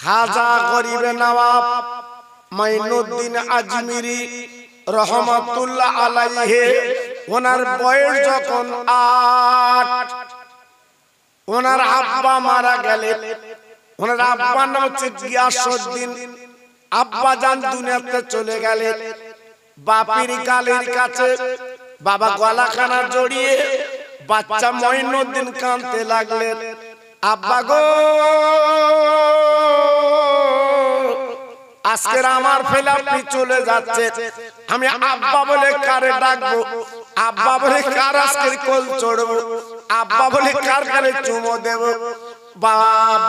খাজা গরিবে নওয়াব মাইনুদ্দিন আজমিরি রহমাতুল্লাহ আলাইহি ওনার বয়স যখন 8, ওনার আব্বা মারা গেলেন। ওনার আব্বার নাম হচ্ছে গিয়াসউদ্দিন। আব্বা জান দুনিয়াতে চলে গেলেন। বাপির কালের কাছে বাবা গলাখানা জড়িয়ে বাচ্চা মঈনুদ্দিন কাঁদতে লাগলেন, আব্বা গো আজকের আমার ফেলে আপনি চলে যাচ্ছে, আমি আব্বা বলে কারে ডাকবো, আব্বা বলে কার আজকের কোল চড়বো, আব্বা বলে কার কারে চুমো দেব।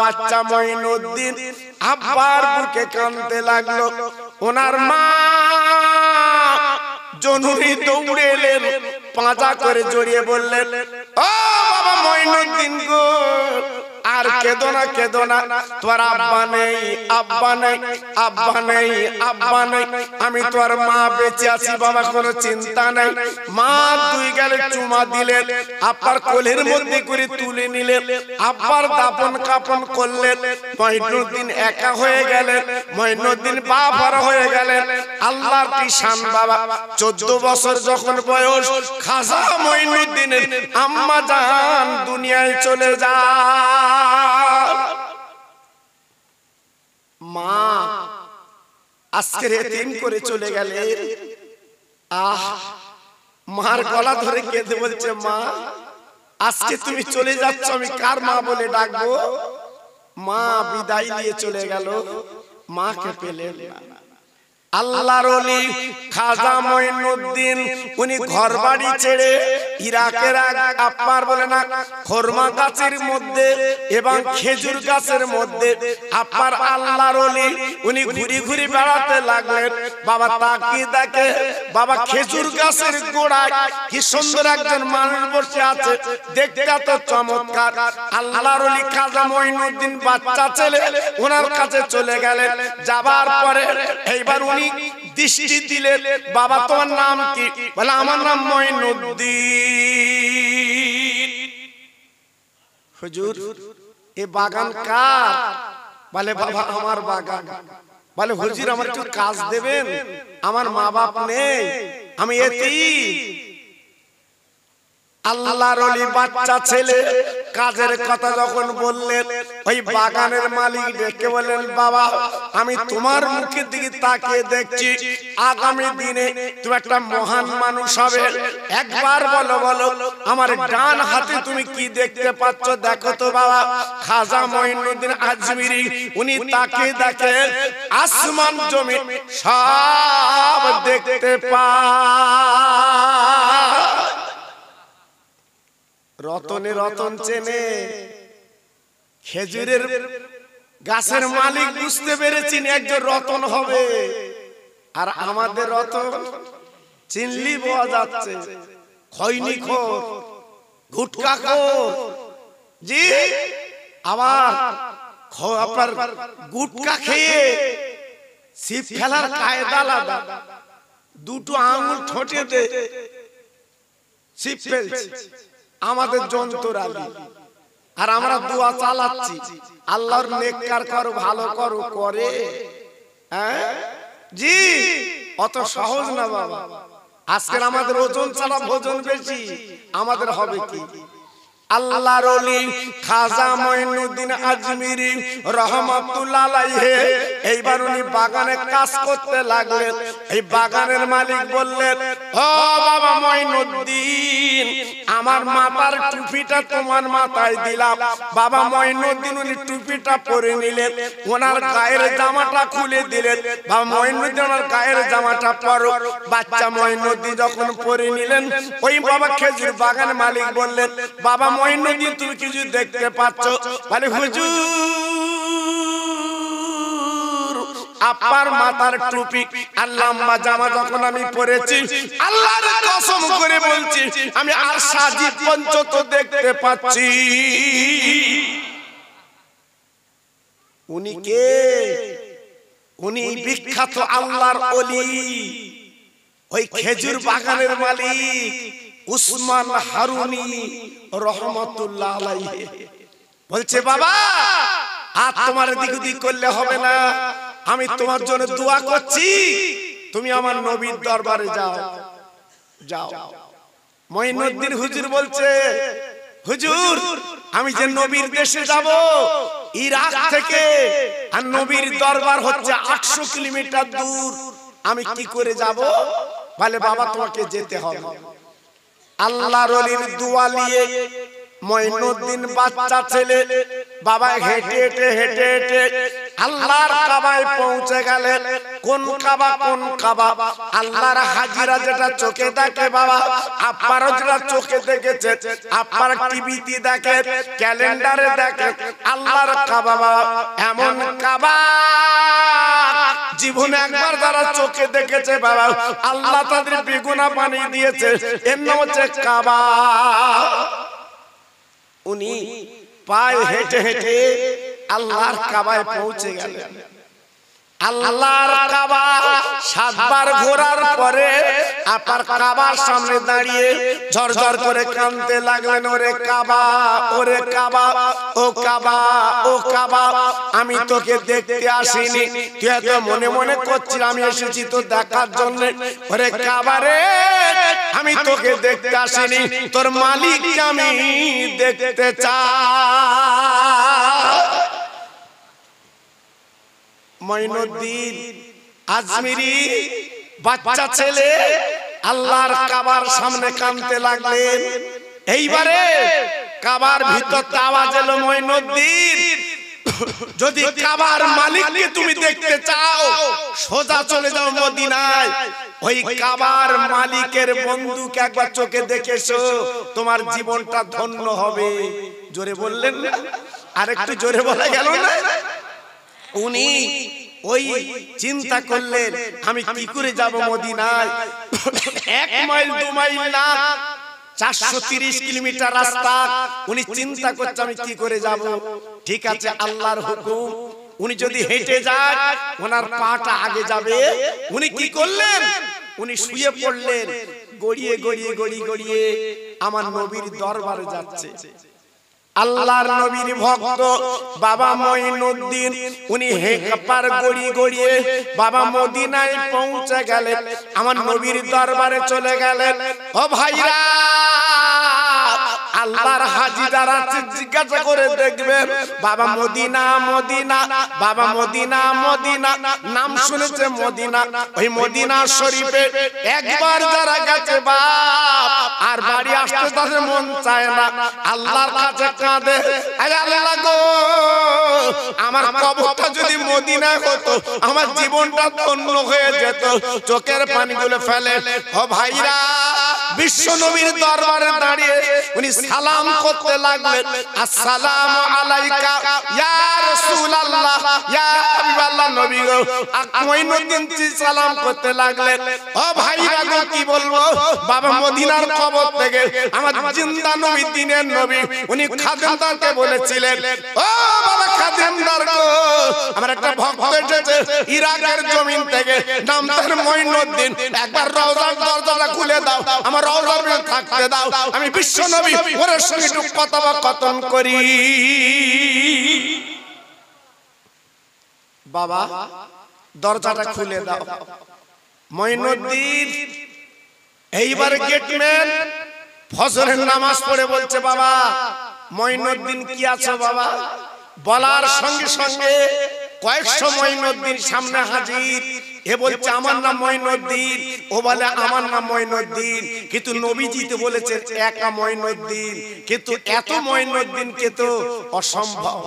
বাচ্চা মঈনুদ্দিন আব্বার বুকে কাঁদতে লাগলো। ওনার মা জননী দৌড়ে এলেন, পাঁজা করে জড়িয়ে বললেন, ও বাবা মঈনুদ্দিন গো আর কেঁদো না, কেঁদো না, তোর আব্বা নেই, আব্বা নেই, আব্বা নেই, আব্বা নেই, আমি তোর মা বেঁচে আছি বাবা, কোনো চিন্তা নেই। মা দুই গেলে চুমা দিলেন, আব্বার কোলের মধ্যে করে তুলে নিলেন, আব্বার দাফন কাফন করলেন। মঈনুদ্দিন একা হয়ে গেলেন, মঈনুদ্দিন বাবার হয়ে গেলেন। আল্লাহর কি শান বাবা। 14 বছর যখন বয়স, খাজা মঈনুদ্দিনের আম্মা জান দুনিয়ায় চলে যায়। মা আজকে এতিম করে চলে গেলে। মার গলা ধরে কেঁদে বলছে, মা আজকে তুমি চলে যাচ্ছ, আমি কার মা বলে ডাকবো। মা বিদায় নিয়ে চলে গেল, মাকে পেলেন না। আল্লাহর ওলি খাজা মঈনুদ্দিন উনি ঘরবাড়ি ছেড়ে ইরাকের আপনার বলে না খরমা গাছের মধ্যে এবং খেজুর গাছের মধ্যে আপনার আল্লাহর ওলি উনি ঘুরি ঘুরি বেড়াতে লাগলেন। বাবা তাকিয়ে দেখে বাবা খেজুর গাছের গোড়ায় কি সুন্দর একজন মানুষ বসে আছে, দেখতে তো চমৎকার। আল্লাহর ওলি খাজা মঈনুদ্দিন বাচ্চা ছেলে ওনার কাছে চলে গেলেন। যাবার পরে এইবার উনি দৃষ্টি দিলেন, বাবা তোমার নাম কি? বলে আমার নাম মঈনুদ্দিন। হুজুর এ বাগান কার? বলে বাবা আমার বাগান। বলে হুজুর আমার একটু কাজ দেবেন, আমার মা বাপ নেই, আমি এতিম। আল্লাহর ওলি বাচ্চা ছেলে কাজের কথা যখন বললেন, ওই বাগানের মালিক ডেকে বললেন, বাবা আমি তোমার মুখের দিকে তাকিয়ে দেখছি আগামী দিনে তুমি একটা মহান মানুষ হবে। একবার বলো বলো আমার ডান হাতে তুমি কি দেখতে পাচ্ছ? দেখো তো বাবা। খাজা মঈনুদ্দিন আজমিরি উনি তাকিয়ে দেখে আসমান জমিন সব দেখতে পায়। রতনে রতন চেনে, খেজুরের গাছের মালিক বুঝতে পেরেছেন একজন রতন হবে। আর আমাদের রতন চিনলি বোঝা যাচ্ছে খৈনিখোর, গুটখাখোর। জি আবার আপনার গুটখা খেয়ে ছিপ খেলার কায়দা আলাদা, দুটো আঙুল ঠোঁটে দে ছিপ ফেলছে আমাদের যন্ত্ররালি। আর আমরা দোয়া চালাচ্ছি আল্লাহর নেককার করো, ভালো করো, করে। হ্যাঁ জি অত সহজ না বাবা। আজকের আমাদের ওজন ছাড়া ভোজন বেশি, আমাদের হবে কি? আল্লাহর ওলি খাজা মঈনুদ্দিন আজমিরি রহমাতুল্লাহ আলাইহি এইবার উনি বাগানে কাজ করতে লাগলেন। এই বাগানের মালিক বললেন, ও বাবা মঈনুদ্দিন আমার মাথার টুপিটা তোমার মাথায় দিলাম। বাবা মঈনুদ্দিন উনি টুপিটা পরে নিলেন, ওনার গায়ের জামাটা খুলে দিলেন। বাবা মঈনুদ্দিন ওনার গায়ের জামাটা পরো। বাচ্চা মঈনুদ্দিন যখন পরে নিলেন, ওই বাবা খেজুর বাগানের মালিক বললেন, বাবা মঈনুদ্দিন তুমি কিছু দেখতে পাচ্ছ? বলে হুজুর আপনার মাথার টুপি আর লম্বা জামা যখন আমি পরেছি, আল্লাহর কসম করে বলছি আমি আর সাজি পঞ্চত দেখতে পাচ্ছি। উনি কে? উনি বিখ্যাত আল্লাহর ওলি, ওই খেজুর বাগানের মালিক উসমান হারুনি রহমাতুল্লাহ আলাইহি। বলছে বাবা আর তোমার দিক দিক করলে হবে না, আমি তোমার জন্য দোয়া করছি, তুমি আমার নবীর দরবারে যাও। যাও। মঈনুদ্দিন হুজুর বলছে, হুজুর আমি যে নবীর দেশে যাব ইরাক থেকে, আর নবীর দরবার হচ্ছে 800 কিলোমিটার দূর, আমি কি করে যাব? বলে বাবা তোমাকে যেতে হবে। আল্লাহর ওলির দোয়া নিয়ে মঈনুদ্দিন বাচ্চা ছেলে বাবা হেঁটে হেঁটে হেঁটে হেঁটে আল্লাহর কাবায় পৌঁছে গেলেন। কোন কাবা? কোন কাবা? আল্লাহর হাজিরা যেটা চোখে দেখে বাবা, আপনারা যেটা চোখে দেখেছে, আপনারা টিভিতে দেখে, ক্যালেন্ডারে দেখে, আল্লাহর কাবা বাবা এমন কাবা জীবনে একবার যারা চোখে দেখেছে বাবা, আল্লাহ তাদের বেগুনা বানিয়ে দিয়েছে, এর নাম হচ্ছে কাবা। উনি পায়ে হেঁটে হেঁটে আল্লাহর কাবায় পৌঁছে গেলেন। আল্লাহর কাবা 7 বার ঘোরার পরে আপনার কাবার সামনে দাঁড়িয়ে ঝরঝর করে কাঁদতে লাগলেন, ওরে কাবা, ওরে কাবা, ও কাবা, ও কাবা, আমি তোকে দেখতে আসিনি, তুই এত মনে মনে করছিস আমি এসেছি তো দেখার জন্য। ওরে কাবা রে, আমি তোকে দেখতে আসিনি, তোর মালিককে আমি দেখতে চাই। মঈনুদ্দিন আজমিরি বাচ্চা ছেলে আল্লাহর কাবার সামনে কাঁদতে লাগলেন। এইবারে কাবার ভিতর আওয়াজ এলো, মঈনুদ্দিন যদি কাবার মালিককে তুমি দেখতে চাও সোজা চলে যাও মদিনায়, ওই কাবার মালিকের বন্ধুকে একবার চোখে দেখেছো, তোমার জীবনটা ধন্য হবে। জোরে বললেন না? আরেকটু জোরে বলা গেল না? উনি ওই চিন্তা করলেন আমি কি করে যাব মদিনায়, 1 মাইল 2 মাইল না, 430 কিলোমিটার রাস্তা। উনি চিন্তা করছে আমি কি করে যাব। ঠিক আছে, আল্লাহর হুকুম, উনি যদি হেঁটে যায় ওনার পাটা আগে যাবে। উনি কি করলেন? উনি শুয়ে পড়লেন, গড়িয়ে গড়িয়ে গড়িয়ে গড়িয়ে আমার নবীর দরবারে যাচ্ছে। আল্লাহর নবীর ভক্ত বাবা মঈনুদ্দিন উনি হেঁপার গড়িয়ে গড়িয়ে বাবা মদিনায় পৌঁছে গেলেন, আমার নবীর দরবারে চলে গেলেন। ও ভাইরা, আল্লাহর হাজি যারা জিজ্ঞাসা করে দেখবেন বাবা মদিনা মদিনা, বাবা মদিনা মদিনা, নাম শুনেছে মদিনা, ওই মদিনা শরীফে একবার যারা গেছে বাপ আর বাড়ি আসতে তাদের মন চায় না, আল্লাহর কাছে কাঁদে, আরে আল্লাহ গো, আমার কবরটা যদি মদিনা হতো আমার জীবনটা ধন্য হয়ে যেত। চোখের পানিগুলো ফেলে। ও ভাইরা, বিশ্ব নবীর দরবারে দাঁড়িয়ে উনি সালাম করতে লাগলেন, আসসালামু আলাইকা ইয়া রাসূলুল্লাহ, ইয়া হাবিবাল্লাহ, নবী গো। মঈনুদ্দিন সালাম করতে লাগলেন। ও ভাইরা গো, কি বলবো, বাবা মদিনার কবর থেকে আমার জিন্দা নবী, দিনের নবী, উনি খাদেমদারকে বলেছিলেন, ও বাবা খাদেমদার গো, আমার একটা ভক্ত এসেছে ইরাকের জমিন থেকে, নাম তার মঈনুদ্দিন, একবার রওজার দরজাটা খুলে দাও, আমার রওজার ভিতরে থাকতে দাও, আমি বিশ্ব নবী ওর সঙ্গে একটু কথোপকথন করি। বাবা দরজাটা খুলে দাও। মঈনুদ্দিন এইবার গেটম্যান ফজরের নামাজ পড়ে বলছে, বাবা মঈনুদ্দিন কি আছো বাবা? বলার সঙ্গে সঙ্গে কয়েকশো মঈনুদ্দিন সামনে হাজির। এ বলছে আমার নাম মঈনুদ্দিন, ও বলে আমার নাম মঈনুদ্দিন, কিন্তু নবীজি তো বলেছেন একা মঈনুদ্দিন, কিন্তু এত মঈনুদ্দিনকে তো অসম্ভব।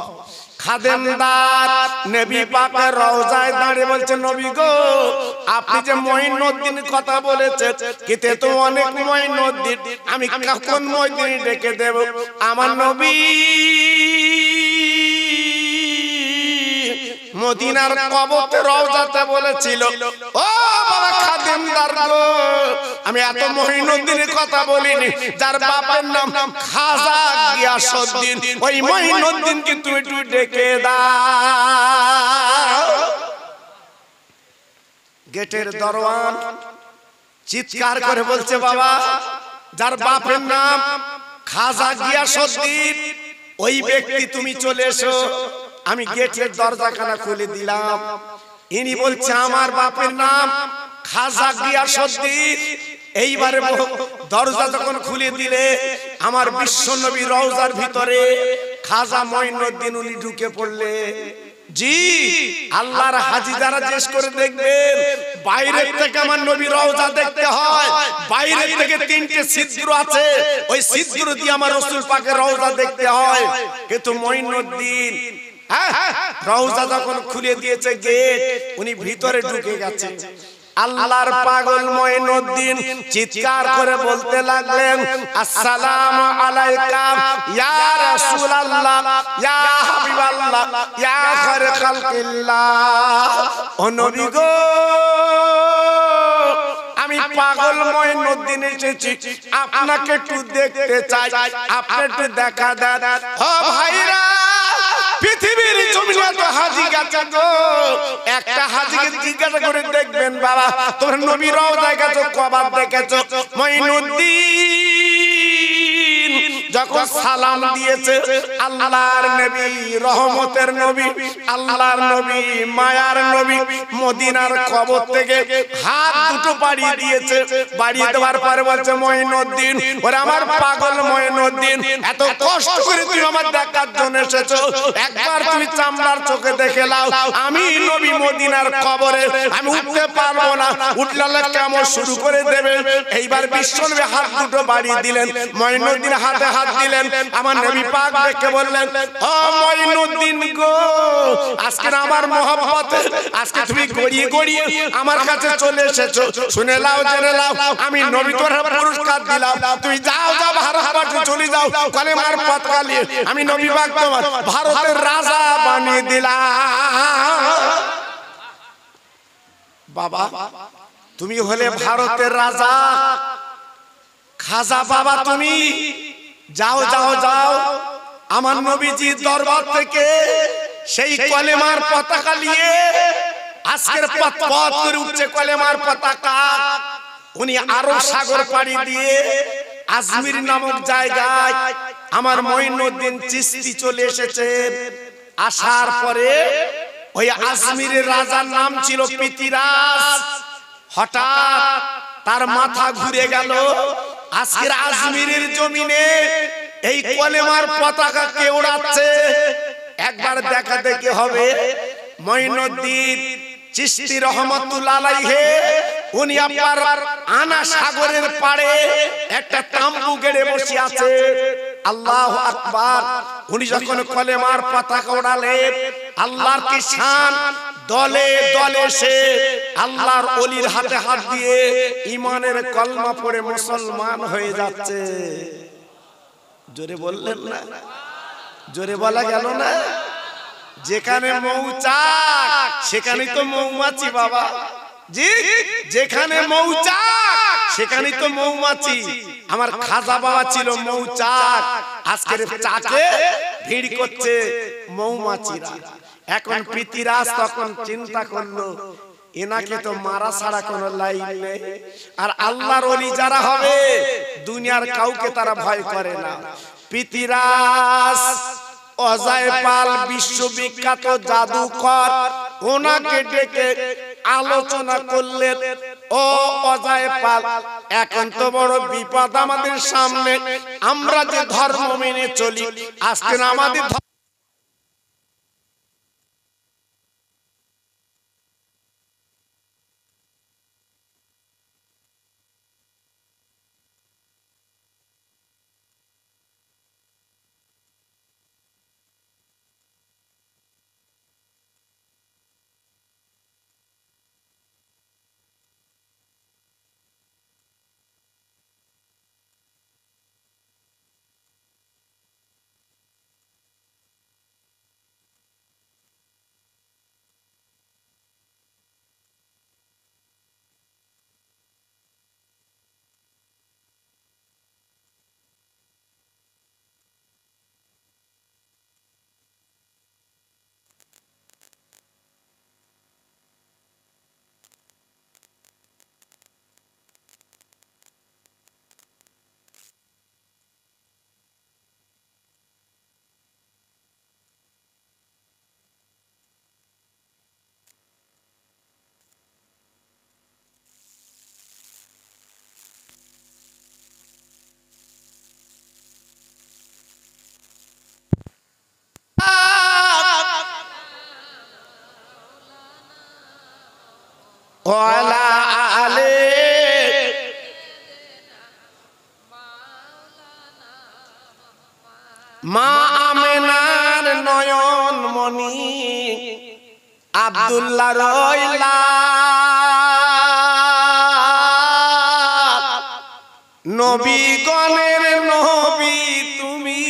খাদেমদার নবী পাকের রওজায় দাঁড়িয়ে বলছে, নবী গো, আপনি যে মঈনুদ্দিন কথা বলেছেন, কিন্তু তো অনেক মঈনুদ্দিন, আমি কখন মঈনুদ্দিন ডেকে দেব? আমার নবী মদিনার কবরে রওজাতে বলেছিল, ও বাবা খাদেমদার গো, আমি এত মঈনুদ্দিনের কথা বলিনি, যার বাপের নাম খাজা গিয়াসউদ্দিন, ওই মঈনুদ্দিনকে তুমি একটু ডেকে দাও। গেটের দরওয়ান চিৎকার করে বলছে, বাবা যার বাপের নাম খাজা গিয়াসউদ্দিন, ওই ব্যক্তি তুমি চলে এসো। আমি গেটের দরজাখানা খুলে দিলাম। ইনি বলছে আমার বাপের নাম খাজা গিয়াসউদ্দিন। এইবারে দরজা যখন খুলে দিলে আমার বিশ্বনবী রওজার ভিতরে খাজা মঈনুদ্দিন উনি ঢুকে পড়লে। জি আল্লাহর হাজী যারা জিজ্ঞেস করে দেখবেন, বাইরের থেকে আমার নবী রওজা দেখতে হয়, বাইরের থেকে তিনটে ছিদ্র আছে, ওই ছিদ্র দিয়ে আমার রাসূল পাকের রওজা দেখতে হয়। কিন্তু মঈনুদ্দিন রওজা যখন খুলে দিয়েছে গেট, উনি ভিতরে ঢুকে গেছে। আল্লাহর পাগল মঈনুদ্দিন চিৎকার করে বলতে লাগলেন, আসসালামু আলাইকা ইয়া রাসূলুল্লাহ, ইয়া হাবিবাল্লাহ, ইয়া খায়রে খালকিল্লাহ। ও নবী গো, আমি পাগল মঈনুদ্দিন এসেছি, আপনাকে একটু দেখতে চাই, আপনি একটু দেখা দেন। ও ভাইরা, পৃথিবীর জমিনে তো হাজী গেছে গো, একটা হাজীকে জিজ্ঞাসা করে দেখবেন, বাবা তোমার নবী রওজায় গেছো, কবার দেখেছো? মঈনুদ্দিন যখন সালাম দিয়েছে, আল্লাহর নবী, রহমতের নবী, আল্লাহর নবী, মায়ার নবী, মদিনার কবর থেকে হাত দুটো বাড়িয়ে দিয়েছে। বাড়িয়ে দেওয়ার পরে বলছে, মঈনুদ্দিন, ওরে আমার পাগল মঈনুদ্দিন, এত কষ্ট করে তুমি আমার দেখার জন্য এসেছো, একবার তুমি চামড়ার চোখে দেখে নাও, আমি নবী মদিনার কবরে আমি উঠতে পারবো না, উঠলে কেমন শুরু করে দেবে। এইবার বিশ্বনবী হাত দুটো বাড়িয়ে দিলেন, মঈনুদ্দিন হাতে হাত দিলেন। আমার নবী পাক দেখে বললেন, ও মঈনুদ্দিন গো, আজকে আমার মহব্বত, আজকে তুমি গড়িয়ে গড়িয়ে আমার কাছে চলে এসেছো, শুনে নাও, জেনে নাও, আমি নবী তোমার পুরস্কার দিলাম, তুমি যাও যাও ভারতবর্ষে চলে যাও, কলেমার পতাকা নিয়ে আমি নবী পাক তোমার ভারতের রাজা বানিয়ে দিলাম। বাবা তুমি হলে ভারতের রাজা, খাজা বাবা তুমি যাও যাও যাও, আমার নবীজির দরবার থেকে সেই কলেমার পতাকা নিয়ে আজকের পথ পথ করে উঠছে কলেমার পতাকা। উনি আরব সাগর পাড়ি দিয়ে আজমির নামক জায়গায় আমার মঈনুদ্দিন চিশতি চলে এসেছে। আসার পরে ওই আজমিরের রাজার নাম ছিল পৃথিরাজ। হঠাৎ তার মাথা ঘুরে গেল, আজকের আজমিরের জমিনে এই কলেমার পতাকা কে ওড়াচ্ছে, একবার দেখা দেখে হবে। মঈনুদ্দিন চিশতি রহমাতুল্লাহ আলাইহি উনি আপনার আনা সাগরের পাড়ে একটা তাম্বু গেড়ে বসে আছে। আল্লাহু আকবার। উনি যখন কলেমার পতাকা ওড়ালেন, আল্লাহর কি শান, দলে দলে সে আল্লাহর ওলির হাতে হাত দিয়ে ঈমানের কলমা পড়ে মুসলমান হয়ে যাচ্ছে। জোরে বললেন না? জোরে বলা গেল না? যেখানে মৌচাক সেখানে তো মৌমাছি বাবা। জি, যেখানে মৌচাক সেখানে তো মৌমাছি। আমার খাজা বাবা ছিল মৌচাক, আজকের চাকে ভিড় করছে মৌমাছিরা। এখন পৃথিরাজ তখন চিন্তা করলো, এনাকে তো মারা ছাড়া কোনো লাইন নেই, আর আল্লাহর ওলি যারা হবে দুনিয়ার কাউকে তারা ভয় করে না। পৃথিরাজ অজয় পাল বিশ্ববিখ্যাত জাদুকর, ওনাকে ডেকে আলোচনা করলেন, ও অজয় পাল, এখন তো বড় বিপদ আমাদের সামনে, আমরা যে ধর্ম মেনে চলি, আজকে আমাদের ওয়ালা আলে মা আমেনার নয়ন মনি আব্দুল্লাহ রইলা নবীগণের নবী তুমি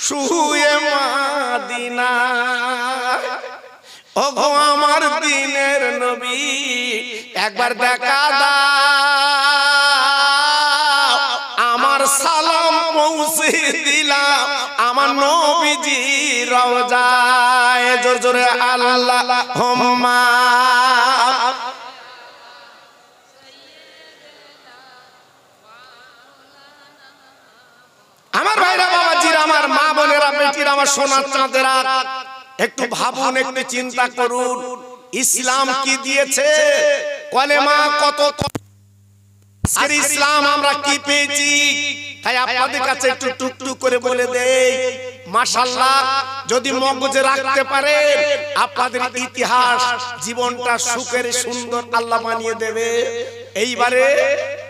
শুয়ে মাদিনা ওগো আমার দিনের নবী একবার দেখা দাও আমার সালাম পৌঁছে দিলাম আমার নবীজি রওজায় জোরে জোরে আল্লাহুম্মা আমার ভাইরা বাবাজিরা আমার মা বোনেরা বেটিরা আমার সোনার চাঁদেরা একটু ভাবুন একটু চিন্তা করুন ইসলাম কি দিয়েছে কলেমা কত আজকের ইসলাম আমরা কি পেয়েছি তাই আপনাদের কাছে একটু টুকটুক করে বলে দেই মাশাআল্লাহ যদি মগজে রাখতে পারে আপনাদের ইতিহাস জীবনটা সুখের সুন্দর আল্লাহ বানিয়ে দেবে এইবারে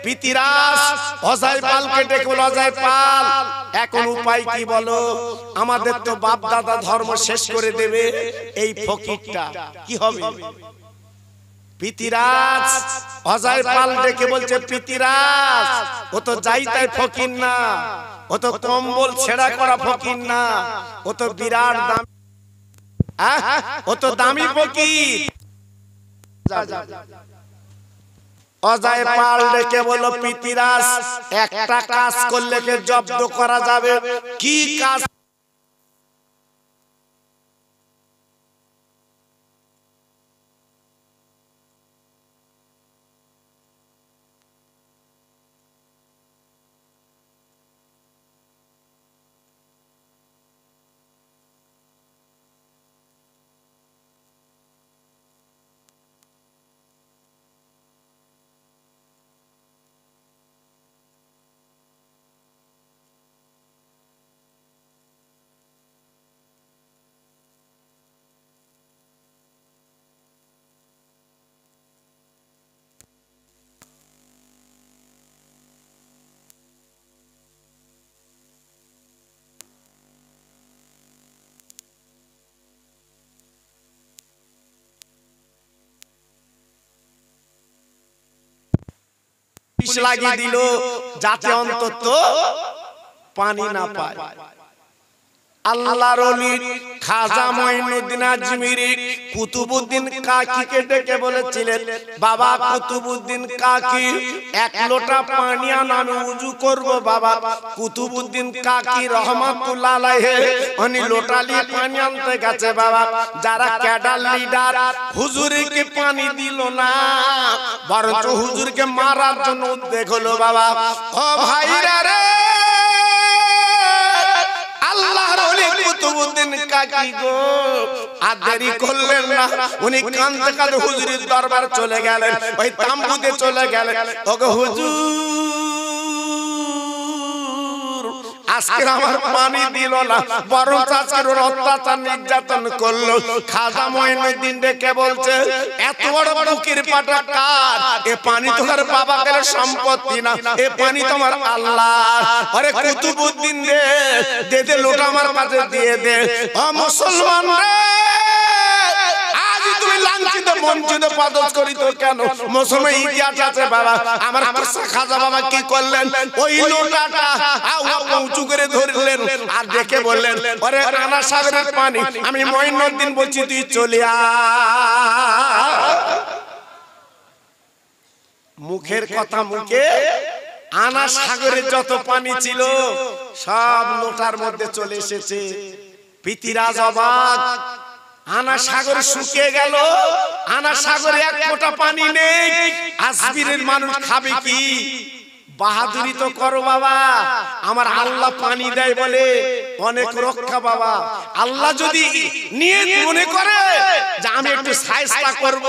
পিতিরাস অজয় পালকে ডেকে বলো অজয় পাল এখন উপায় কি বলো আমাদের তো বাপ দাদা ধর্ম শেষ করে দেবে এই ফকিরটা কি হবে পিতিরাজ অজয় পাল ডেকে বলছে পিতিরাজ ও তো যাই তাই ফকির না ও তো কম্বল ছেঁড়া করা ফকির না ও তো বিরাট দাম ও তো দামি ফকির অজয় পাল ডেকে বলো পিতিরাজ একটা কাজ করলে কে জব্দ করা যাবে কি কাজ লাগিয়ে দিল যাতে অন্তত পানি না পায় আল্লাহর ওলি খাজা মঈনুদ্দিন আজমিরি কুতুবউদ্দিন কাকিকে ডেকে বলেছিলেন বাবা কুতুবউদ্দিন কাকি এক লোটা পানি আনো আমি ওযু করব বাবা কুতুবউদ্দিন কাকি রহমাতুল্লাহ আলাইহি উনি লোটা নিয়ে পানি আনতে গেছে বাবা যারা ক্যাডার লিডার হুজুরকে পানি দিল না বরঞ্চ হুজুরকে মারার জন্য উদ্যোগ হলো বাবা ও ভাইরা রে আল্লাহর ওলি কুতুবউদ্দিন কাকি গো আর দেরি করলেন না উনি কাঁদতে কাঁদতে হুজুরের দরবার চলে গেলেন ওই তাম্বুতে চলে গেলেন ওগো হুজুর আজকে আমার পানি দিল না বরং আজকের অত্যাচার নির্যাতন করলো খাজা মঈনুদ্দিন ডেকে বলছে এত বড় বুকের পাটা কার এ পানি তোমার বাবা গেলে সম্পত্তি না এ পানি তোমার আল্লাহ আরে কুতুবউদ্দিন দে দে লোটা আমার কাছে দিয়ে দে ও মুসলমান রে আজ তুমি লাঞ্ছিত বঞ্চিত পদচ করি তো কেন মুসলমান ইতিহাস আছে বাবা আমার খাজা বাবা কি করলেন ওই লোটাটা উঁচু করে ধরলেন আর দেখে বললেন ওরে আনা সাগরের পানি আমি মঈনুদ্দিন বলছি তুই চলে আয় মুখের কথা মুখে আনা সাগরে যত পানি ছিল সব লোটার মধ্যে চলে এসেছে পিতিরাজ অবাক আনা সাগর শুকিয়ে গেল আনা সাগরে এক ফোঁটা পানি নেই আজমিরের মানুষ খাবে কি বাহাদুরি তো করো বাবা আমার আল্লাহ পানি দেয় বলে অনেক রক্ষা বাবা আল্লাহ যদি নিয়ত মনে করে যে আমি একটু সাইজটা করব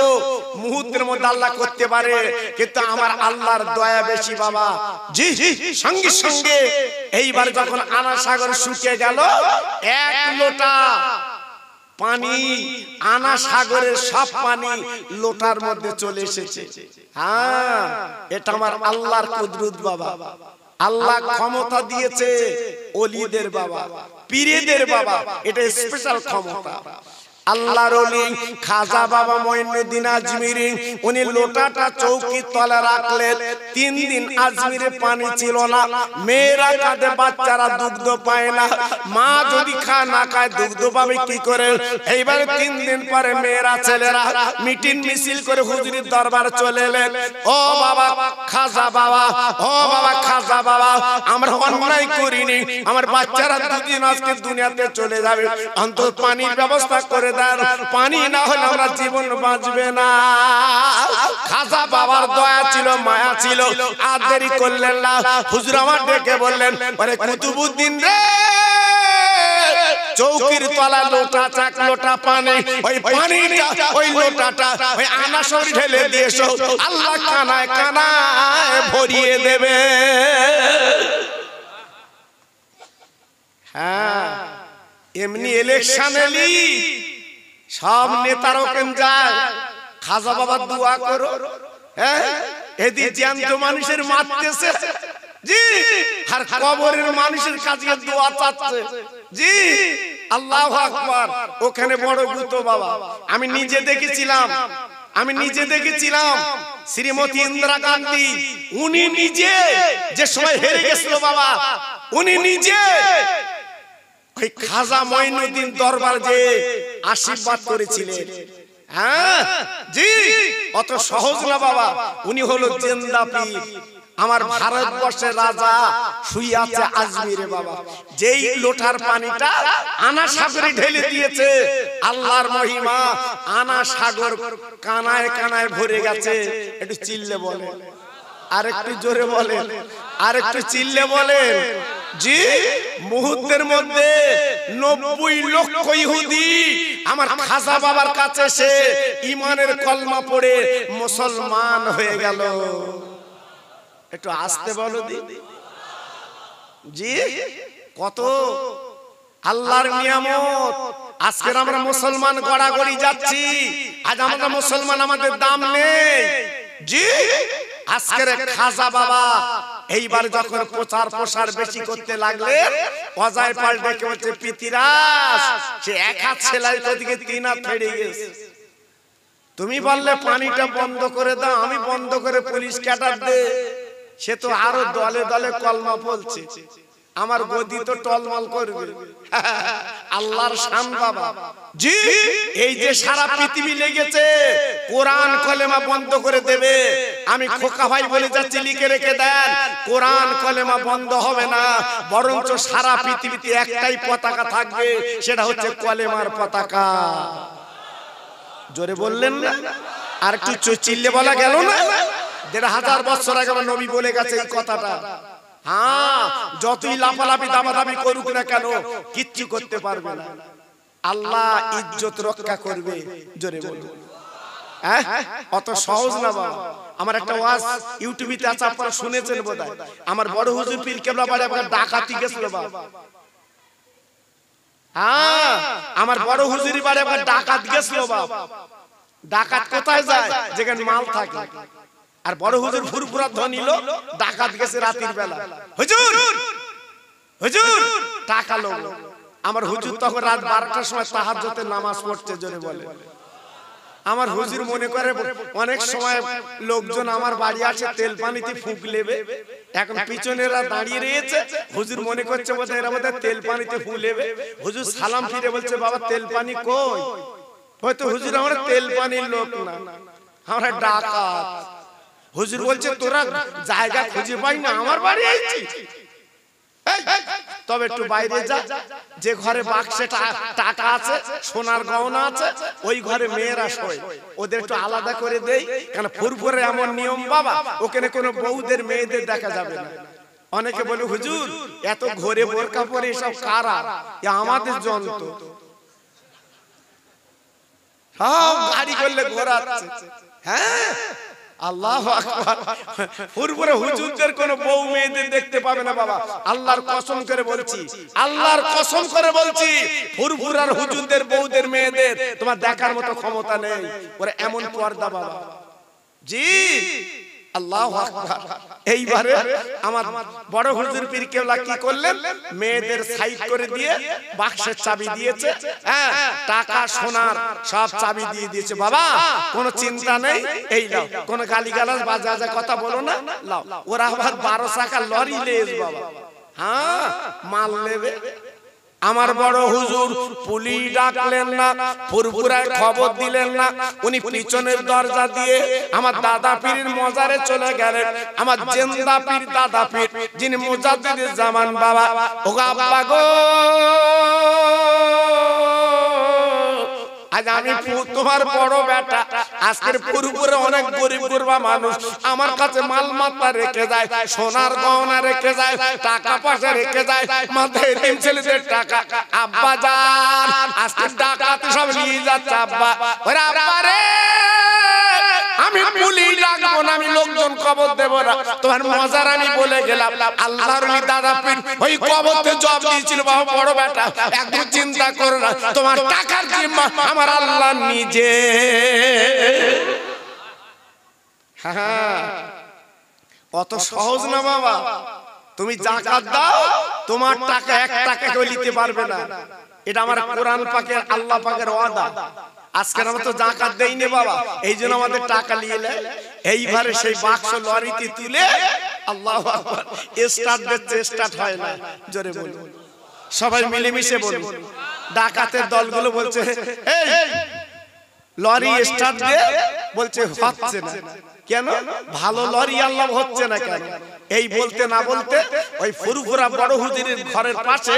মুহূর্তের মধ্যে আল্লাহ করতে পারে কিন্তু আমার আল্লাহর দয়া বেশি বাবা জি সঙ্গে সঙ্গে এইবার যখন আনা সাগর শুকিয়ে গেল এক লোটা পানি আনা সাগরের সব পানি লোটার মধ্যে চলে এসেছে। হ্যাঁ, এটা আমার আল্লাহর কুদরত বাবা। আল্লাহ ক্ষমতা দিয়েছে ওলিদের বাবা, পীরেদের বাবা, এটা স্পেশাল ক্ষমতা। আল্লাহর ওলি খাজা বাবা মঈনুদ্দিন আজমিরি উনি লোটাটা চৌকির তলা রাখলেন। 3 দিন আজমিরে পানি ছিল না, মেয়েরা কাঁদে, বাচ্চারা দুগ্ধ পায় না। মা যদি না খায় দুগ্ধ পাবে কি করে? এইবারে 3 দিন পরে মেয়েরা ছেলেরা মিটিং মিছিল করে হুজুরের দরবারে চলে এলেন। ও বাবা খাজা বাবা, ও বাবা খাজা বাবা, আমরা অন্যায় করিনি, আমার বাচ্চারা 2 দিন আজকে দুনিয়াতে চলে যাবে, অন্তত পানির ব্যবস্থা করে দেন, পানি না হলে আমরা জীবন বাঁচবে না। খাজা বাবার দয়া ছিল, মায়া ছিল, আর দেরি করলেন না। হুজুর আমার ডেকে বললেন, আরে কুতুবউদ্দিন রে, চৌকির তলা লোটা চাক লোটা পানি, ওই পানিটা ওই লোটাটা ওই আনাসর ঢেলে দিয়েছো, আল্লাহ কানায় কানায় ভরিয়ে দেবে। হ্যাঁ, এমনি ইলেকশন এলি সব নেতারা ওখান যায়, খাজা বাবার দোয়া করো। হ্যাঁ, এদি জ্যান্ত মানুষের মারতেছে জি, আর কবরের মানুষের কাছে দোয়া চাচ্ছে জি। আল্লাহু আকবার। ওখানে বড় গুতো বাবা, আমি নিজে দেখেছিলাম শ্রীমতী ইন্দিরা গান্ধী, উনি নিজে যে সময় হেরে গেছিল বাবা, উনি নিজে ওই খাজা মঈনুদ্দিন দরবার যে আশীর্বাদ করেছিলেন। হ্যাঁ জি, অত সহজ না বাবা। উনি হলো জিন্দা পীর, আমার ভারতবর্ষের রাজা শুয়ে আছে আজমিরে বাবা। যেই লোটার পানিটা আনা সাগরে ঢেলে দিয়েছে, আল্লাহর মহিমা, আনা সাগর কানায় কানায় ভরে গেছে। একটু চিল্লে বলে, আর একটু জোরে বলে, আর একটু চিল্লে বলে জি। মুহূর্তের মধ্যে 90 লক্ষ ইহুদি আমার খাজা বাবার কাছে এসে ঈমানের কলমা পড়ে মুসলমান হয়ে গেল। একটু আস্তে বলো দিদি জি। কত আল্লাহর নিয়ামত। আজকে আমরা মুসলমান গড়াগড়ি যাচ্ছি, আজ আমরা মুসলমান, আমাদের দাম নেই জি। আজকের খাজা বাবা এইবার যখন প্রচার প্রসার বেশি করতে লাগলেন, অজয় পাল ডেকে বলছে, পিতিরাস সে এক হাত সেলাই ওদিকে 3 হাত ফেড়ে গেছে। তুমি বললে পানিটা বন্ধ করে দাও, আমি বন্ধ করে পুলিশ ক্যাটার দে, সে তো আরো দলে দলে কলমা বলছে, আমার গদি তো টলমল করবে। আল্লাহর শান বাবা জি। এই যে সারা পৃথিবী লেগেছে কোরআন কলেমা বন্ধ করে দেবে, আমি খোকা ভাই বলে যাচ্ছি, লিখে রেখে দেন, কোরআন কলেমা বন্ধ হবে না, বরঞ্চ সারা পৃথিবীতে একটাই পতাকা থাকবে, সেটা হচ্ছে কলেমার পতাকা। জোরে বললেন না? আর একটু চিল্লে বলা গেল না? 1500 বছর আগে আমার নবী বলে গেছে এই কথাটা। হ্যাঁ, যতই লাফালাফি দাবাদাবি করুক না কেন, কিচ্ছু করতে পারবে না, আল্লাহ ইজ্জত রক্ষা করবে। জোরে বলুন। হ্যাঁ, অত সহজ না বাবা। আমার একটা ওয়াজ ইউটিউবে আছে, আপনারা শুনেছেন বোধহয়। আমার বড় হুজুর পীর কেবলা বাড়ি একবার ডাকাতি গেছিল বাবা। হ্যাঁ, আমার বড় হুজুরি বাড়ি একবার ডাকাত গেছিল বাবা। ডাকাত কোথায় যায়? যেখানে মাল থাকে। আর বড় হুজুর ফুরফুরা ধনিল, ডাকাত গেছে রাতের বেলা। হুজুর হুজুর টাকা লো। আমার হুজুর তখন রাত 12টার সময় তাহাজ্জুদের নামাজ পড়তে। জোরে বলে। আমার হুজুর মনে করে অনেক সময় লোকজন আমার বাড়ি আসে, তেল পানিতে ফুঁক লেবে, এখন পিছনেরা দাঁড়িয়ে রয়েছে, হুজুর মনে করছে বোধহয় এরা বোধহয় তেল পানিতে ফুঁ লেবে। হুজুর সালাম ফিরে বলছে, বাবা তেল পানি কই? হয়তো হুজুর আমরা তেল পানির লোক না, আমরা ডাকাত। হুজুর বলছে, তোরা জায়গা খুঁজে পাই না, আমার বাড়ি আইছিস, তবে একটু বাইরে যা, যে ঘরে বাক্সে টাকা আছে, সোনার গহনা আছে, ওই ঘরে মেয়েরা শোয়, ওদের একটু আলাদা করে দেই, কারণ ফুরফুরে এমন নিয়ম বাবা, ওখানে কোনো বউদের মেয়েদের দেখা যাবে না। অনেকে বলে, হুজুর এত ঘরে বোরকা পরে এসব কারা? আমাদের যন্ত্র, সব গাড়ি করলে ঘোরাচ্ছে। হ্যাঁ, আল্লাহু আকবার। ফুরফুরে হুজুরদের কোনো বউ মেয়েদের দেখতে পাবে না বাবা, আল্লাহর কসম করে বলছি, আল্লাহর কসম করে বলছি, ফুরফুরার হুজুরদের বউদের মেয়েদের তোমার দেখার মতো ক্ষমতা নেই। ওরা এমন পর্দা বাবা। জি আল্লাহু আকবার। এইবারে আমার বড় হুজুর পীর কেবলা কি করলেন, মেয়েদের সাইড করে দিয়ে বাক্সের চাবি দিয়েছে, হ্যাঁ টাকা সোনার সব চাবি দিয়ে দিয়েছে। বাবা কোনো চিন্তা নেই, এই নাও, কোনো গালিগালাজ বাজে বাজে কথা বলো না, লাও। ওরা আবার 12 চাকা লরি লেজ বাবা, হ্যাঁ মাল নেবে। আমার বড় হুজুর পুলিশ ডাকলেন না, ফুরফুরায় খবর দিলেন না, উনি পিছনের দরজা দিয়ে আমার দাদা পীরের মজারে চলে গেলেন। আমার জিন্দা পীর দাদা পীর, যিনি মুজাদ্দিদে জামান বাবা, ওগো আব্বা গো, আজ আমি তোমার বড় বেটা, আজকের ফুরফুরে অনেক গরিব গুরবা মানুষ আমার কাছে মাল মাত্রা রেখে যায়, সোনার গহনা রেখে যায়, টাকা পয়সা রেখে যায়, মাথায় তিন ছেলেদের টাকা। আব্বা যান আজকে ডাকাতে সব নিয়ে যাচ্ছে আব্বা। ওরে আব্বা রে, আমি পুলিশ ডাকবো না, আমি লোকজন খবর দেব না, তোমার মজার আমি বলে গেলাম। আল্লাহর ওলি দাদা পীর ওই কবরতে জব দিয়েছিল, বাবা বড় বেটা একদম চিন্তা করো না, তোমার টাকার জিম্মা আমার আল্লাহ নিজে। হ্যাঁ অত সহজ না বাবা, তুমি যাকাত দাও, তোমার টাকা 1 টাকা কেউ নিতে পারবে না। এটা আমার কোরআন পাকের আল্লাহ পাকের ওয়াদা। আজকে আমরা তো যাকাত দেইনি বাবা, এই জন্য আমাদের টাকা নিয়ে নেয়। এইবারে সেই বাক্স লরিতে তুলে আল্লাহু আকবার স্টার্ট দিচ্ছে, স্টার্ট হয় না। জোরে বলুন, সবাই মিলেমিশে বলুন। ডাকাতের দলগুলো বলছে এই লরি স্টার্ট দে, বলছে হচ্ছে না। কেন? ভালো লরি আল্লাহ হচ্ছে না কেন? এই বলতে না বলতে ওই ফুরফুরা বড় হুজুরের ঘরের পাশে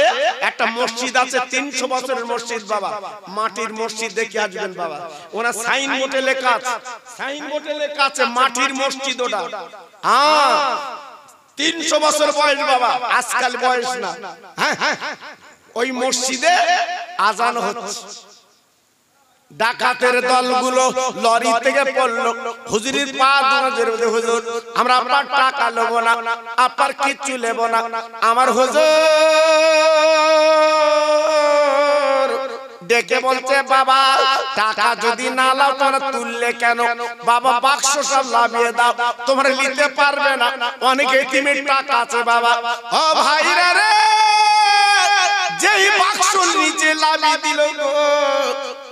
একটা মসজিদ আছে, 300 বছরের মসজিদ বাবা, মাটির মসজিদ, দেখে আসবেন বাবা। ওনা সাইনবোর্ডে লেখা আছে, সাইনবোর্ডে লেখা আছে মাটির মসজিদ ওটা। হ্যাঁ 300 বছর বয়স বাবা, আজকাল বয়স না। হ্যাঁ ওই মসজিদে আজান হচ্ছে। ডাকাতের দলগুলো লরি থেকে পড়লো, হুজুরের পা ধরে, হুজুর আমরা আপনার টাকা নেব না, আপনার কিচ্ছু নেব না। আমার হুজুর ডেকে বলছে বাবা টাকা যদি না লাও তোমরা তুললে কেন? বাবা বাক্স সব লাভিয়ে দাও, তোমরা নিতে পারবে না, অনেক এতিমের টাকা আছে বাবা। ও ভাইরা রে, যেই বাক্স নিচে লাভিয়ে দিল গো,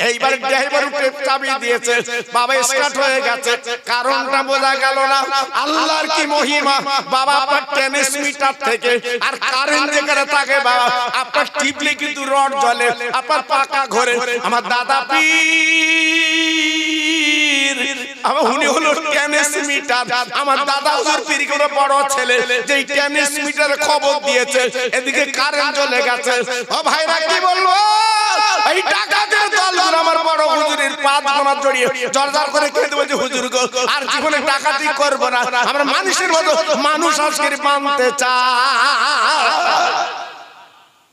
এইবার ড্রাইভার টেপ চাবি দিয়েছে বাবা, স্টার্ট হয়ে গেছে। কারণটা বোঝা গেল না। আল্লাহর কি মহিমা বাবা, আপনার টেনিস মিটার থেকে আর কারেন্ট যেখানে থাকে বাবা, আপনার টিপলে কিন্তু রড জ্বলে, আপনার পাকা ঘরে। আমার দাদা পীর, আমার উনি হলো টেনিস মিটার। আমার দাদা হুজুর পীর কোনো বড় ছেলে, যেই টেনিস মিটারে খবর দিয়েছে এদিকে কারেন্ট চলে গেছে। ও ভাইরা কি বলবো, এই টাকাদের দল আমার বড় হুজুরের পা ধরা জড়িয়ে জর্জার করে কেঁদে বলছে হুজুর গো আর জীবনে ডাকাতি করব না, আমরা মানুষের মতো মানুষ আজকে বানতে চাই।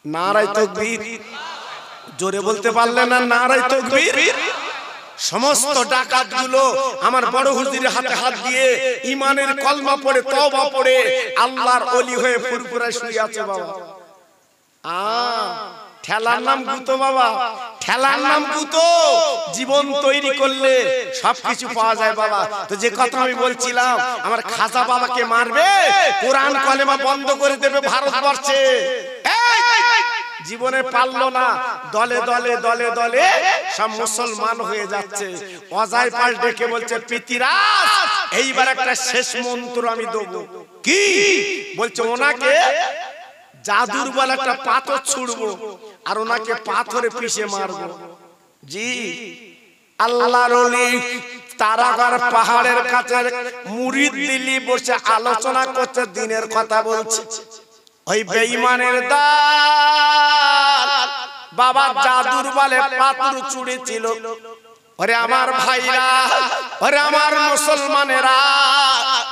নারায়ে তাকবীর, জোরে বলতে পারলে না নারায়ে তাকবীর। সমস্ত ডাকাতগুলো আমার বড় হুজুরের হাতে হাত দিয়ে ঈমানের কলমা পড়ে তওবা পড়ে আল্লাহর ওলি হয়ে ফুরফুরায় শুয়ে আছে বাবা। ঠেলার নাম গুতো বাবা, ঠেলার নাম গুতো। জীবন তৈরি করলে সবকিছু পাওয়া যায় বাবা। তো যে কথা আমি বলছিলাম, আমার খাজা বাবাকে মারবে, কোরআন কলেমা বন্ধ করে দেবে ভারতবর্ষে। জীবনে পারলো না, দলে দলে দলে দলে সব মুসলমান হয়ে যাচ্ছে। অজয় পাল ডেকে বলছে পিতিরাজ এইবার একটা শেষ মন্ত্র আমি দেবো। কি বলছে? ওনাকে জাদুর বলে একটা পাথর ছুড়বো আর ওনাকে পাথরে পিষে মারবো। জি আল্লাহর ওলি তারাগার পাহাড়ের কাছে মুরিদ দিলি বসে আলোচনা করছে, দিনের কথা বলছে। ওই বেঈমানের দল বাবা জাদুর বলে পাথর ছুঁড়েছিল। ওরে আমার ভাইরা, ওরে আমার মুসলমানেরা,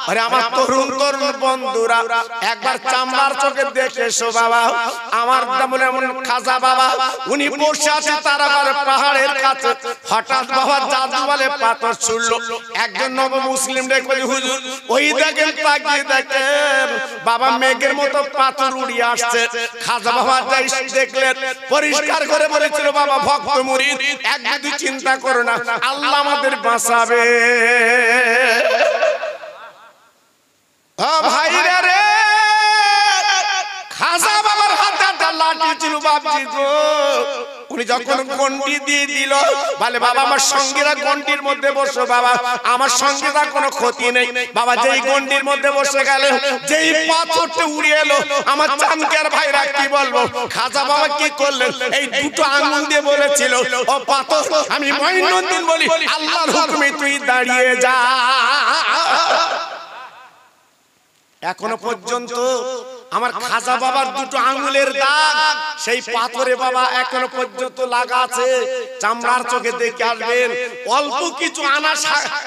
ওরে আমার তরুণ তরুণ বন্ধুরা, একবার চামড়ার চোখে দেখে এসো বাবা। আমার বলে এমন খাজা বাবা, উনি বসে আছে তারাবাড়ি পাহাড়ের কাছে। হঠাৎ বাবা জাদু বলে পাথর ছুড়লো। একজন নব মুসলিম দেখে হুজুর ওই দেখেন, তাকিয়ে দেখেন বাবা মেঘের মতো পাথর উড়িয়ে আসছে। খাজা বাবা যাই দেখলেন, পরিষ্কার করে বলেছিল বাবা ভক্ত মুরিদ একদিন চিন্তা করো না, আল্লাহ আমাদের বাঁচাবে। ও ভাইরা রে, খাজা বাবার হাতে একটা লাঠি ছিল বাপজি গো। উনি যখন গন্ডি দিয়ে দিল, বলে বাবা আমার সঙ্গীরা গন্ডির মধ্যে বসো বাবা, আমার সঙ্গীরা কোনো ক্ষতি নেই। বাবা যেই গন্ডির মধ্যে বসে গেলেন, যেই পাথরটা উড়িয়ে এলো, আমার চামকের ভাইরা কি বলবো, খাজা বাবা কি করলেন, এই দুটো আঙুল দিয়ে বলেছিল, ও পাথর আমি মঈনুদ্দিন বলি, আল্লাহর হুকুমে তুই দাঁড়িয়ে যা। এখনো পর্যন্ত আমার খাজা বাবার দুটো আঙ্গুলের দাগ সেই পাথরে বাবা এখনো পর্যন্ত লাগা আছে। চামড়ার চোখে দেখে আসবেন, অল্প কিছু আনা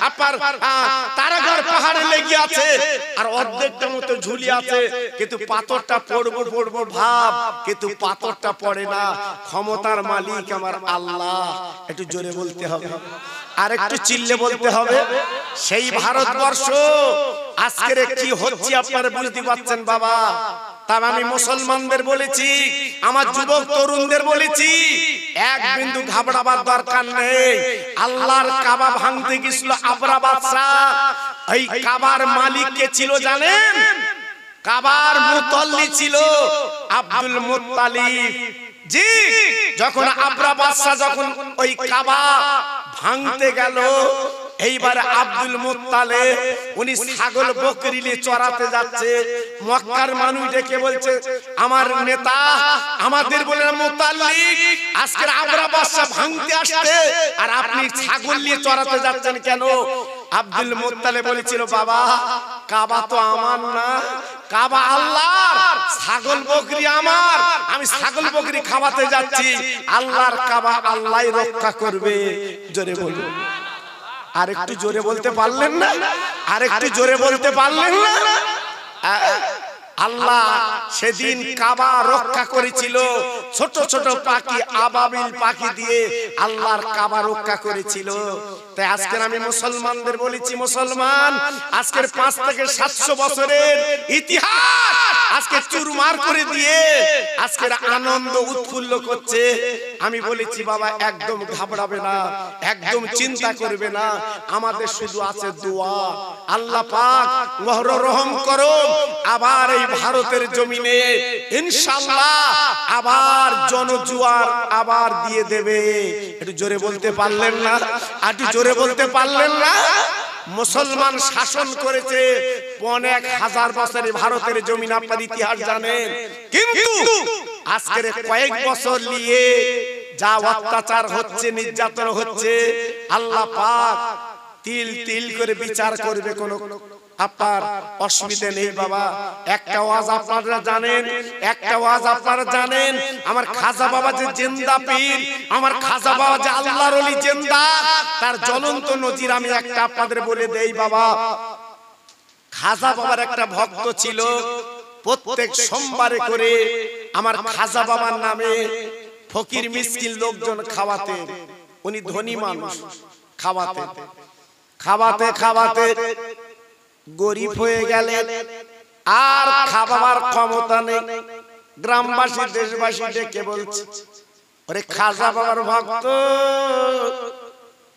আপনার তারাগড় পাহাড়ে লেগে আছে, আর অর্ধেকটা মতো ঝুলি আছে, কিন্তু পাথরটা পড়বো পড়বো ভাব, কিন্তু পাথরটা পড়ে না। ক্ষমতার মালিক আমার আল্লাহ। একটু জোরে বলতে হবে, আর একটু চিল্লে বলতে হবে। সেই ভারতবর্ষ আজকের কি হচ্ছে আপনারা বুঝতে পারছেন বাবা। তাই আমি মুসলমানদের বলেছি, আমার যুবক তরুণদের বলেছি, এক বিন্দু ঘাবড়াবার দরকার নেই। আল্লাহর কাবা ভাঙতে গিয়েছিল আবরা বাদশা। এই কাবার মালিক কে ছিল জানেন? কাবার মুতল্লি ছিল আব্দুল মুত্তালিব। জি, যখন আবরা বাদশা যখন ওই কাবা ভাঙতে গেল, এইবার আব্দুল মুত্তালিব উনি ছাগল বকরি নিয়ে চড়াতে যাচ্ছে। মক্কার মানুষ ডেকে বলছে, আমার নেতা আমাদের বলে মুত্তালিব, আজকে আবরা বাদশা ভাঙতে আসছে আর আপনি ছাগল নিয়ে চড়াতে যাচ্ছেন কেন? আব্দুল মুত্তালিব বলেছিল, বাবা কাবা তো আমার না, কাবা আল্লাহর, ছাগল বকরি আমার, আমি ছাগল বকরি খাওয়াতে যাচ্ছি, আল্লাহর কাবা আল্লাহই রক্ষা করবে। জোরে বলুন, আর একটু জোরে বলতে পারলেন না? আর একটু জোরে বলতে পারলেন না? আল্লাহ সেদিন কাবা রক্ষা করেছিল, ছোট ছোট পাখি আবাবিল পাখি দিয়ে আল্লাহর কাবা রক্ষা করেছিল। তাই আজকে আমি মুসলমানদের বলেছি, মুসলমান আজকের 5 থেকে 700 বছরের ইতিহাস আজকে চুরমার করে দিয়ে আজকের আনন্দ উৎফুল্ল করছে। আমি বলেছি বাবা একদম ঘাবড়াবে না, একদম চিন্তা করবে না, আমাদের শুধু আছে দোয়া। আল্লাহ পাক রহম করো, আবার এই ভারতের জমিনে ইনশাআল্লাহ আবার জনজুয়ার আবার দিয়ে দেবে। একটু জোরে বলতে পারলেন না? একটু জোরে বলতে পারলেন না? মুসলমান শাসন করেছে 1000 বছরের ভারতের জমিন, আপনার ইতিহাস জানেন। কিন্তু আজকের কয়েক বছর নিয়ে যা অত্যাচার হচ্ছে, নির্যাতন হচ্ছে, আল্লাহ পাক তিল তিল করে বিচার করবে, কোনো আপনার অসুবিধা নেই বাবা। একটা ওয়াজ আপনারা জানেন, একটা ওয়াজ আপনারা জানেন, আমার খাজা বাবা যে জিন্দা পীর, আমার খাজা বাবা যে আল্লাহর ওলি জিন্দা, তার জ্বলন্ত নজির আমি একটা আপনাদের বলে দেই বাবা। খাজা বাবার একটা ভক্ত ছিল, প্রত্যেক সোমবারে করে আমার খাজা বাবার নামে ফকির মিসকিন লোকজন খাওয়াতে, উনি ধনী মানুষ, খাওয়াতে খাওয়াতে খাওয়াতে গরিব হয়ে গেলেন, আর খাবার ক্ষমতা নেই। গ্রামবাসী দেশবাসী ডেকে বলছে, ওরে খাজা বাবার ভক্ত,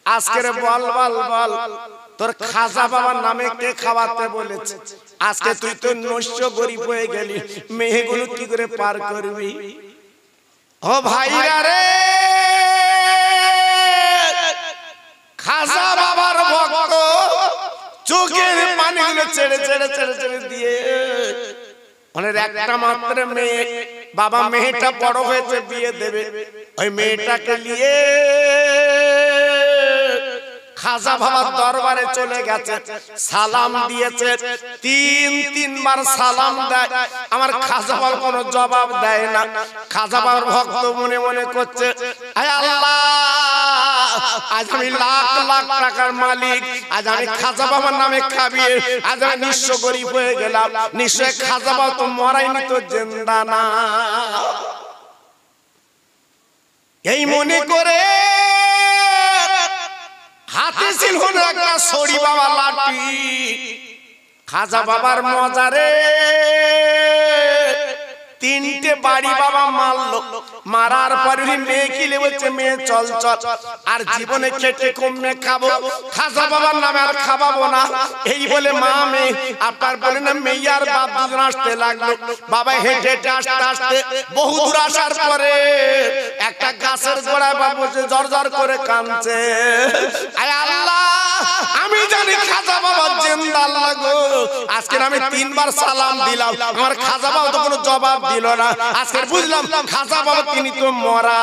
আজকের বল বল বল, তোর খাজা বাবার নামে কে খাওয়াতে বলেছে? আজকে তুই তো নৈশ গরিব হয়ে গেলি, মেয়েগুলো কি করে পার করবি? ও ভাইরা রে, খাজা বাবার ভক্ত চোখের পানিগুলো ছেড়ে ছেড়ে ছেড়ে ছেড়ে দিয়ে, ওনার একটা মাত্র মেয়ে, বাবা মেয়েটা বড় হয়েছে, বিয়ে দেবে, ওই মেয়েটাকে নিয়ে খাজা বাবার দরবারে চলে গেছে, সালাম দিয়েছে, 3-3 বার সালাম দেয়, আমার খাজা বাবা কোনো জবাব দেয় না। খাজা বাবার ভক্ত মনে মনে করছে, আয় আল্লাহ, আজ আমি লাখ লাখ টাকার মালিক, আজ আমি খাজা বাবার নামে খাবিয়ে আজ আমি নিঃস্ব গরিব হয়ে গেলাম। নিশ্চয় খাজা বাবা তো মরাইনি, তো জিন্দা না। এই মনে করে হাতে ছিল একটা ছড়ি বাবা লাঠি। খাজা বাবার মজারে তিনটে বাড়ি বাবা মারলো। মারার পরে মেয়ে কিলে বলছে, মেয়ে চল চল, আর জীবনে খেটে কমনে খাবো, খাজা বাবার নামে আর খাওয়াবো না। এই বলে মা মেয়ে আপনার বলে না মেয়ে আর বাপ দুজন আসতে লাগলো। বাবা হেঁটে হেঁটে আসতে আসতে বহু দূর আসার পরে একটা গাছের গোড়ায় বাবা বসে জর জর করে কাঁদছে। আয় আল্লাহ, আমি জানি খাজা বাবা জিন্দা আল্লাহ গো। আজকে আমি 3 বার সালাম দিলাম, আমার খাজা বাবা তো কোনো জবাব দিল না। আজকে বুঝলাম খাজা বাবা তিনি তো মরা।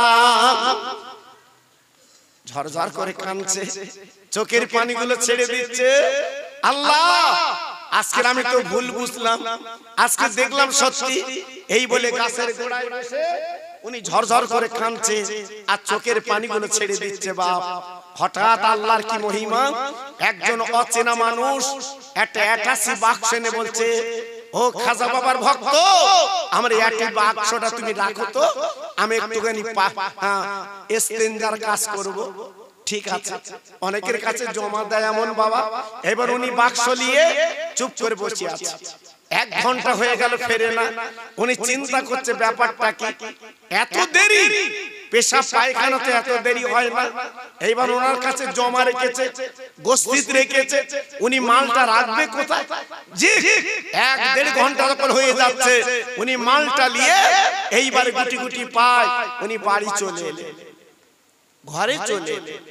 ঝরঝর করে কাঁদছে, চোখের পানিগুলো ছেড়ে দিচ্ছে। আল্লাহ, আজকে আমি তো ভুল বুঝলাম, আজকে দেখলাম সত্যি। এই বলে গাছের গোড়ায় বসে উনি ঝরঝর করে কাঁদছে আর চোখের পানিগুলো ছেড়ে দিচ্ছে। বাপ, হঠাৎ আল্লাহর কি মহিমা, একজন অচেনা মানুষ একটা অ্যাটাচি বাক্স এনে বলছে, ও খাজা বাবার ভক্ত, আমার এই বাক্সটা তুমি রাখো তো, আমি একটুখানি এক্সচেঞ্জার কাজ করব। ঠিক আছে, অনেকের কাছে জমা দেয় এমন বাবা। এবার উনি বাক্স নিয়ে চুপ করে বসে আছে। 1 ঘন্টা হয়ে গেল, ফেরে না। উনি চিন্তা করছে ব্যাপারটা কি, এত দেরি, পেশাব পায়খানাতে এত দেরি হয় না। এইবার ওনার কাছে জমা রেখেছে, গোস্তিত রেখেছে, উনি মালটা রাখবে কোথায়? জি 1-1.5 ঘন্টা পর হয়ে যাচ্ছে, উনি মালটা নিয়ে এইবার গুটি গুটি পায় উনি বাড়ি চলে এলেন, ঘরে চলে এলেন।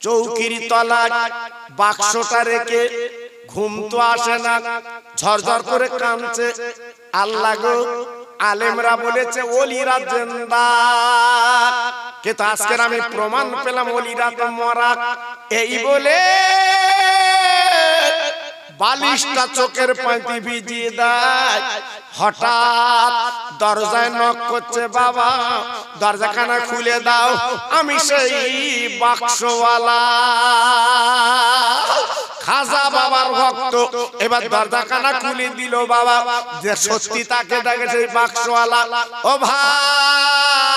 চৌকির তলায় বাক্সটা রেখে ঘুম তো আসে না, ঝরঝর করে কাঁদছে। আল্লাহ গো, আলেমরা বলেছে ওলিরা জিন্দা, কিন্তু আজকে আমি প্রমাণ পেলাম ওলিরা তো মরা। এই বলে বালিশটা চোখের পানি ভিজিয়ে দেয়। হঠাৎ দরজায় নক করছে, বাবা দরজাখানা খুলে দাও, আমি সেই বাক্সওয়ালা খাজা বাবার ভক্ত। এবার দরজাখানা খুলে দিল বাবা, যে সত্যি তাকে দেখে সেই বাক্সওয়ালা। ও ভাই,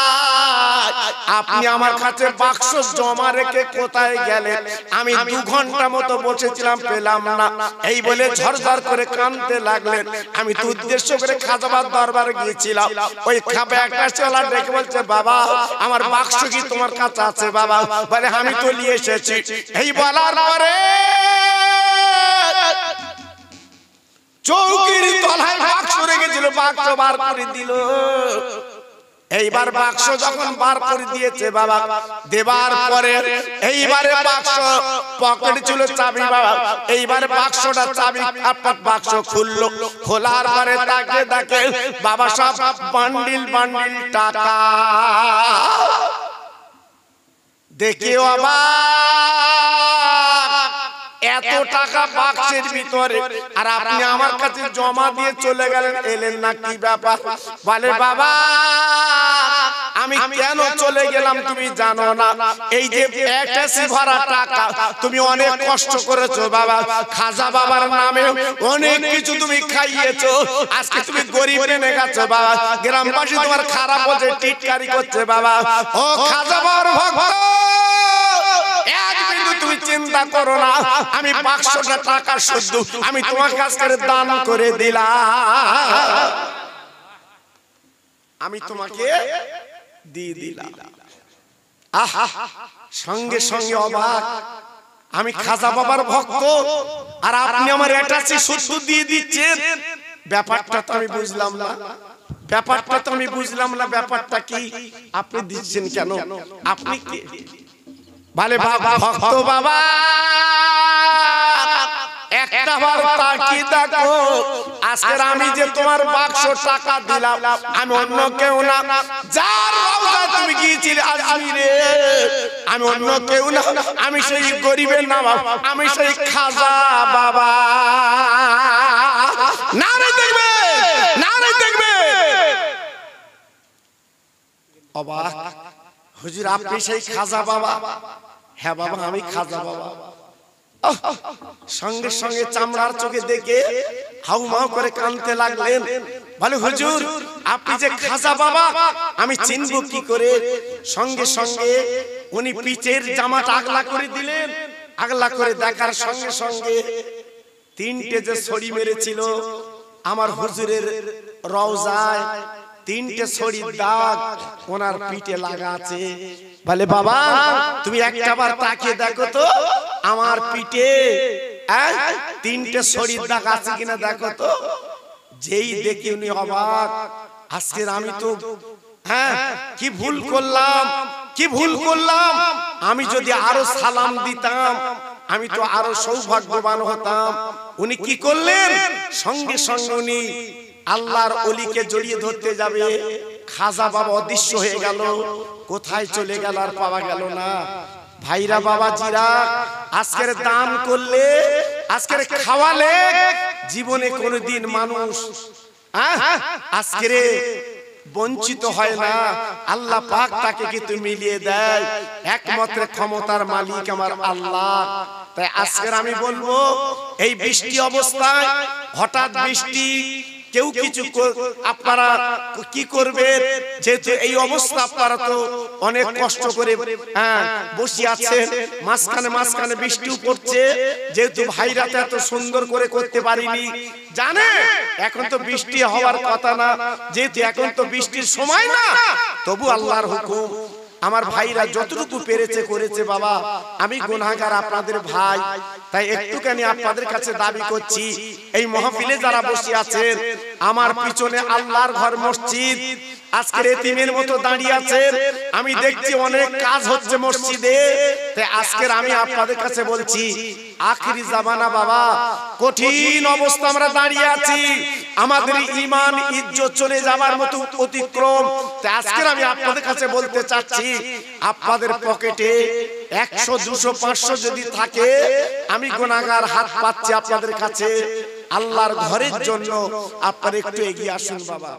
আপনি আমার কাছে বাক্স জমা রেখে কোথায় গেলেন? আমি 2 ঘন্টা মতো বসেছিলাম, পেলাম না। এই বলে ঝরঝর করে কাঁদতে লাগলেন। আমি তো উদ্দেশ্য করে খাজা বাবার দরবারে গিয়েছিলাম। ওই খাবে একটা চলা ডেকে বলছে, বাবা আমার বাক্স কি তোমার কাছে আছে? বাবা বলে, আমি তো নিয়ে এসেছি। এই বলার পরে চৌকির তলায় বাক্স রেখেছিল, বাক্স বার করে দিল। এইবার বাক্স যখন বার করে দিয়েছে বাবা, দেবার পরে এইবারে বাক্স পকেটে ছিল চাবি বাবা, এইবারে বাক্সটা চাবি আপনার বাক্স খুললো। খোলার পরে তাকে দেখে বাবা সব বান্ডিল বান্ডিল টাকা দেখে অবাক, এত টাকা বাক্সের ভিতরে, আর আপনি আমার কাছে জমা দিয়ে চলে গেলেন, এলেন না, কি ব্যাপার? বলে, বাবা আমি কেন চলে গেলাম তুমি জানো না? এই যে অ্যাটাচি ভরা টাকা তুমি অনেক কষ্ট করেছো বাবা, খাজা বাবার নামে অনেক কিছু তুমি খাইয়েছো, আজকে তুমি গরিব নেমে গেছো বাবা, গ্রামবাসী তোমার খারাপ বলছে, টিটকারি করছে বাবা। ও খাজা বাবার ভক্ত, তুমি চিন্তা করো না, আমি বাক্সটা টাকা শুদ্ধ আমি তোমার কাছে দান করে দিলাম, আমি তোমাকে দিয়ে দিলাম। আহা, সঙ্গে সঙ্গে অবাক, আমি খাজা বাবার ভক্ত আর আপনি আমার অ্যাটাচি শুদ্ধ দিয়ে দিচ্ছেন, ব্যাপারটা তো আমি বুঝলাম না, ব্যাপারটা তো আমি বুঝলাম না, ব্যাপারটা কি? আপনি দিচ্ছেন কেন? আপনি কে? বলে, বাবা ভক্ত বাবা, একটা বার তাকিয়ে দেখো, আজকে আমি যে তোমার বাক্স টাকা দিলাম, আমি অন্য কেউ না, যার রওজায় তুমি গিয়েছিলে আজমিরে, আমি অন্য কেউ না, আমি সেই গরিবের নাম, আমি সেই খাজা বাবা। নারে দেখবে, নারে দেখবে। অবাক হুজুর আপনি সেই খাজা বাবা? হ্যাঁ বাবা আমি খাজা বাবা। সঙ্গে সঙ্গে চামড়ার চোখে দেখে হাউমাউ করে কাঁদতে লাগলেন। বলে হুজুর আপনি যে খাজা বাবা আমি চিনব কি করে? সঙ্গে সঙ্গে উনি পিঠের জামাটা আগলা করে দিলেন। আগলা করে দেখার সঙ্গে সঙ্গে তিনটে যে ছড়ি মেরেছিল আমার হুজুরের রওজায়, তিনটে ছড়ির দাগ ওনার পিঠে লাগা আছে। বলে বাবা তুমি একটাবার তাকিয়ে দেখো তো আমার পিঠে তিনটে ছড়ির দাগ আছে কিনা দেখো তো। যেই দেখি উনি অবাক। আজকে আমি তো কি ভুল করলাম, কি ভুল করলাম। আমি যদি আরো সালাম দিতাম আমি তো আরো সৌভাগ্যবান হতাম। উনি কি করলেন? সঙ্গে সঙ্গে উনি আল্লাহর ওলিকে জড়িয়ে ধরতে যাবে। খাজা বাবা অদৃশ্য হয়ে গেল। কোথায় চলে গেল আর পাওয়া গেল না। ভাইরা বাবাজিরা আজকের দান করলে, আজকের খাওয়ালে জীবনে কোনোদিন মানুষ আজকের বঞ্চিত হয় না। আল্লাহ পাক তাকে কিন্তু মিলিয়ে দেয়। একমাত্র ক্ষমতার মালিক আমার আল্লাহ। তাই আজকের আমি বলবো এই বৃষ্টি অবস্থায় হঠাৎ বৃষ্টি, কেউ কিছু আপনারা কি করবেন? যেহেতু এই অবস্থা আপনারা তো অনেক কষ্ট করে বসে আছেন, মাঝখানে মাঝখানে বৃষ্টিও পড়ছে। যেহেতু ভাইরা তো এত সুন্দর করে করতে পারিনি, জানে এখন তো বৃষ্টি হওয়ার কথা না, যেহেতু এখন তো বৃষ্টির সময় না, তবু আল্লাহর হুকুম আমার ভাইরা যতটুকু পেরেছে করেছে। বাবা আমি গুনাহগার আপনাদের ভাই, তাই একটুখানি আপনাদের কাছে দাবি করছি এই মাহফিলে যারা বসে আছেন, আমার পিছনে আল্লাহর ঘর মসজিদ আজকের এতিমের মতো দাঁড়িয়ে আছেন। আমি দেখছি অনেক কাজ হচ্ছে মসজিদে। তাই আজকের আমি আপনাদের কাছে বলছি আখিরি জামানা বাবা, কঠিন অবস্থা আমরা দাঁড়িয়ে আছি। আমাদের ঈমান ইজ্জত চলে যাবার মতো অতিক্রম। তাই আজকের আমি আপনাদের কাছে বলতে চাচ্ছি আপনাদের পকেটে 100 200 500 যদি থাকে, আমি গুনাহগার হাত পাচ্ছি আপনাদের কাছে। আল্লাহর ঘরের জন্য আপনারা একটু এগিয়ে আসুন বাবা।